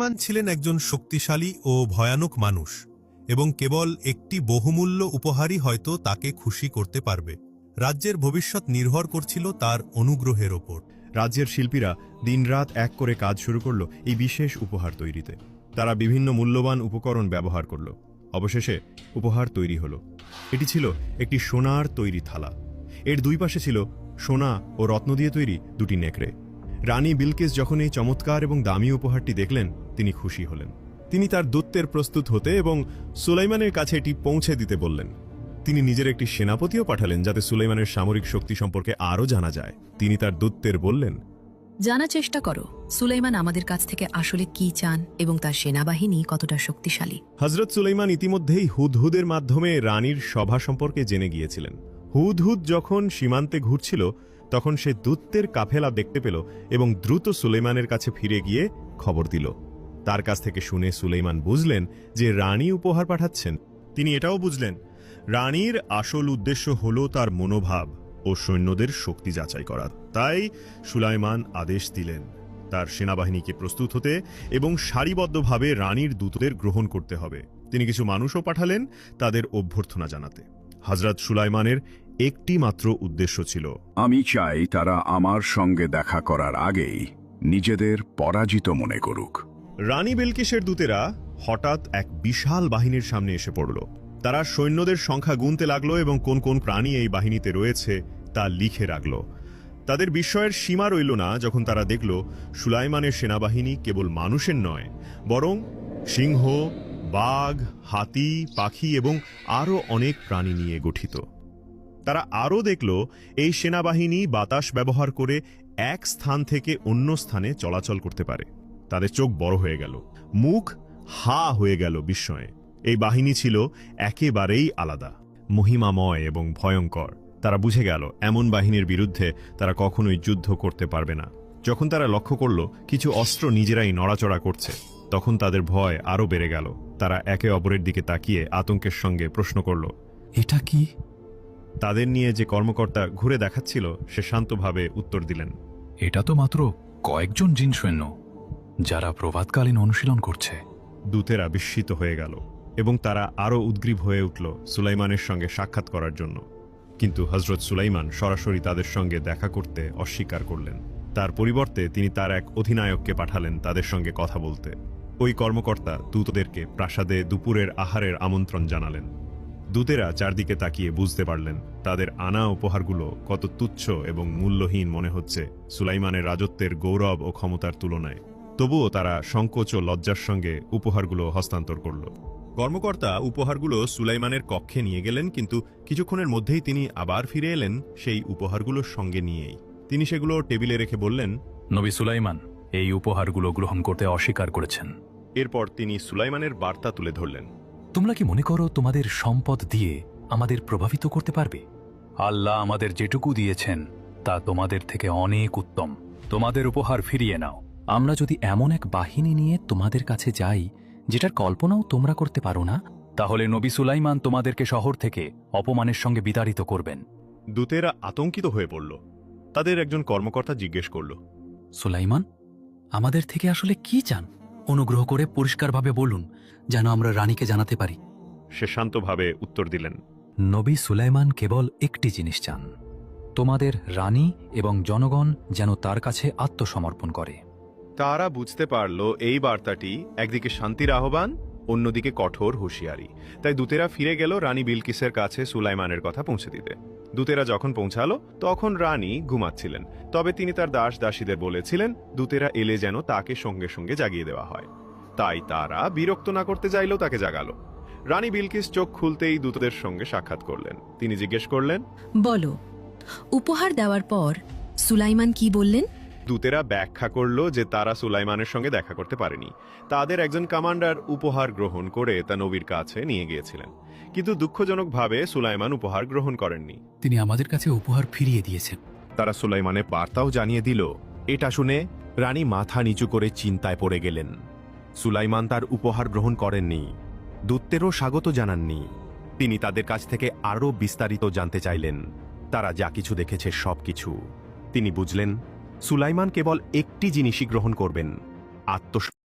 সুলাইমান ছিলেন একজন শক্তিশালী ও ভয়ানক মানুষ, এবং কেবল একটি বহুমূল্য উপহারই হয়তো তাকে খুশি করতে পারবে। রাজ্যের ভবিষ্যৎ নির্ভর করছিল তার অনুগ্রহের ওপর। রাজ্যের শিল্পীরা দিনরাত এক করে কাজ শুরু করল এই বিশেষ উপহার তৈরিতে। তারা বিভিন্ন মূল্যবান উপকরণ ব্যবহার করল। অবশেষে উপহার তৈরি হলো। এটি ছিল একটি সোনার তৈরি থালা। এর দুই পাশে ছিল সোনা ও রত্ন দিয়ে তৈরি দুটি নেকড়ে। রানী বিলকিস যখন এই চমৎকার এবং দামি উপহারটি দেখলেন, তিনি খুশি হলেন। তিনি তার দূতের প্রস্তুত হতে এবং সুলাইমানের কাছে এটি পৌঁছে দিতে বললেন। তিনি নিজের একটি সেনাপতিও পাঠালেন যাতে সুলাইমানের সামরিক শক্তি সম্পর্কে আরও জানা যায়। তিনি তার দূতদের বললেন, জানার চেষ্টা করো সুলাইমান আমাদের কাছ থেকে আসলে কি চান এবং তার সেনাবাহিনী কতটা শক্তিশালী। হযরত সুলাইমান ইতিমধ্যেই হুদহুদের মাধ্যমে রানীর সভা সম্পর্কে জেনে গিয়েছিলেন। হুদহুদ যখন সীমান্তে ঘুরছিল তখন সে দূতের কাফেলা দেখতে পেল এবং দ্রুত সুলাইমানের কাছে ফিরে গিয়ে খবর দিল। তার কাছ থেকে শুনে সুলাইমান বুঝলেন যে রানী উপহার পাঠাচ্ছেন। তিনি এটাও বুঝলেন রানীর আসল উদ্দেশ্য হল তার মনোভাব ও সৈন্যদের শক্তি যাচাই করা। তাই সুলাইমান আদেশ দিলেন তার সেনাবাহিনীকে প্রস্তুত হতে এবং সারিবদ্ধভাবে রানীর দূতদের গ্রহণ করতে হবে। তিনি কিছু মানুষও পাঠালেন তাদের অভ্যর্থনা জানাতে। হযরত সুলাইমানের একটি মাত্র উদ্দেশ্য ছিল, আমি চাই তারা আমার সঙ্গে দেখা করার আগেই নিজেদের পরাজিত মনে করুক। রানী বিলকিসের দূতেরা হঠাৎ এক বিশাল বাহিনীর সামনে এসে পড়ল। তারা সৈন্যদের সংখ্যা গুনতে লাগলো এবং কোন কোন প্রাণী এই বাহিনীতে রয়েছে তা লিখে রাখল। তাদের বিস্ময়ের সীমা রইল না যখন তারা দেখল সুলাইমানের সেনাবাহিনী কেবল মানুষের নয়, বরং সিংহ, বাঘ, হাতি, পাখি এবং আরও অনেক প্রাণী নিয়ে গঠিত। তারা আরও দেখল এই সেনাবাহিনী বাতাস ব্যবহার করে এক স্থান থেকে অন্য স্থানে চলাচল করতে পারে। তাদের চোখ বড় হয়ে গেল, মুখ হা হয়ে গেল বিস্ময়ে। এই বাহিনী ছিল একেবারেই আলাদা, মহিমাময় এবং ভয়ঙ্কর। তারা বুঝে গেল এমন বাহিনীর বিরুদ্ধে তারা কখনোই যুদ্ধ করতে পারবে না। যখন তারা লক্ষ্য করল কিছু অস্ত্র নিজেরাই নড়াচড়া করছে, তখন তাদের ভয় আরও বেড়ে গেল। তারা একে অপরের দিকে তাকিয়ে আতঙ্কের সঙ্গে প্রশ্ন করল, এটা কি? তাদের নিয়ে যে কর্মকর্তা ঘুরে দেখাচ্ছিল সে শান্তভাবে উত্তর দিলেন, এটা তো মাত্র কয়েকজন জিন সৈন্য যারা প্রভাতকালীন অনুশীলন করছে। দূতেরা বিস্মিত হয়ে গেল এবং তারা আরও উদ্গ্রীব হয়ে উঠল সুলাইমানের সঙ্গে সাক্ষাৎ করার জন্য। কিন্তু হযরত সুলাইমান সরাসরি তাদের সঙ্গে দেখা করতে অস্বীকার করলেন। তার পরিবর্তে তিনি তার এক অধিনায়ককে পাঠালেন তাদের সঙ্গে কথা বলতে। ওই কর্মকর্তা দূতদেরকে প্রাসাদে দুপুরের আহারের আমন্ত্রণ জানালেন। দূতেরা চারদিকে তাকিয়ে বুঝতে পারলেন তাদের আনা উপহারগুলো কত তুচ্ছ এবং মূল্যহীন মনে হচ্ছে সুলাইমানের রাজত্বের গৌরব ও ক্ষমতার তুলনায়। তবুও তারা সংকোচ ও লজ্জার সঙ্গে উপহারগুলো হস্তান্তর করল। কর্মকর্তা উপহারগুলো সুলাইমানের কক্ষে নিয়ে গেলেন, কিন্তু কিছুক্ষণের মধ্যেই তিনি আবার ফিরে এলেন সেই উপহারগুলোর সঙ্গে নিয়েই। তিনি সেগুলো টেবিলে রেখে বললেন, নবী সুলাইমান এই উপহারগুলো গ্রহণ করতে অস্বীকার করেছেন। এরপর তিনি সুলাইমানের বার্তা তুলে ধরলেন, তোমরা কি মনে করো তোমাদের সম্পদ দিয়ে আমাদের প্রভাবিত করতে পারবে? আল্লাহ আমাদের যেটুকু দিয়েছেন তা তোমাদের থেকে অনেক উত্তম। তোমাদের উপহার ফিরিয়ে নাও। আমরা যদি এমন এক বাহিনী নিয়ে তোমাদের কাছে যাই যেটার কল্পনাও তোমরা করতে পারো না, তাহলে নবী সুলাইমান তোমাদেরকে শহর থেকে অপমানের সঙ্গে বিতাড়িত করবেন। দূতেরা আতঙ্কিত হয়ে পড়ল। তাদের একজন কর্মকর্তা জিজ্ঞেস করল, সুলাইমান আমাদের থেকে আসলে কি চান? অনুগ্রহ করে পরিষ্কারভাবে বলুন যেন আমরা রানীকে জানাতে পারি। সে শান্তভাবে উত্তর দিলেন, নবী সুলাইমান কেবল একটি জিনিস চান, তোমাদের রানী এবং জনগণ যেন তার কাছে আত্মসমর্পণ করে। তারা বুঝতে পারল এই বার্তাটি একদিকে শান্তির আহ্বান, অন্যদিকে কঠোর হুঁশিয়ারি। তাই দূতেরা ফিরে গেল রানী বিলকিসের কাছে সুলাইমানের কথা পৌঁছে দিতে। দূতেরা যখন পৌঁছালো তখন রানী ঘুমাচ্ছিলেন, তবে তিনি তার দাস দাসীদের বলেছিলেন দূতেরা এলে যেন তাকে সঙ্গে সঙ্গে জাগিয়ে দেওয়া হয়। তাই তারা বিরক্ত না করতে চাইলেও তাকে জাগালো। রানী বিলকিস চোখ খুলতেই দূতদের সঙ্গে সাক্ষাৎ করলেন। তিনি জিজ্ঞেস করলেন, বলো, উপহার দেওয়ার পর সুলাইমান কি বললেন? দূতেরা ব্যাখ্যা করল যে তারা সুলাইমানের সঙ্গে দেখা করতে পারেনি। তাদের একজন কমান্ডার উপহার গ্রহণ করে তা নবীর কাছে নিয়ে গিয়েছিলেন, কিন্তু দুঃখজনকভাবে সুলাইমান উপহার গ্রহণ করেননি। তিনি আমাদের কাছে উপহার ফিরিয়ে দিয়েছেন। তারা সুলাইমানের বার্তাও জানিয়ে দিল। এটা শুনে রানী মাথা নিচু করে চিন্তায় পড়ে গেলেন। সুলাইমান তার উপহার গ্রহণ করেননি, দূতদেরও স্বাগত জানাননি। তিনি তাদের কাছ থেকে আরও বিস্তারিত জানতে চাইলেন, তারা যা কিছু দেখেছে সবকিছু। তিনি বুঝলেন সুলাইমান কেবল একটি জিনিসই গ্রহণ করবেন,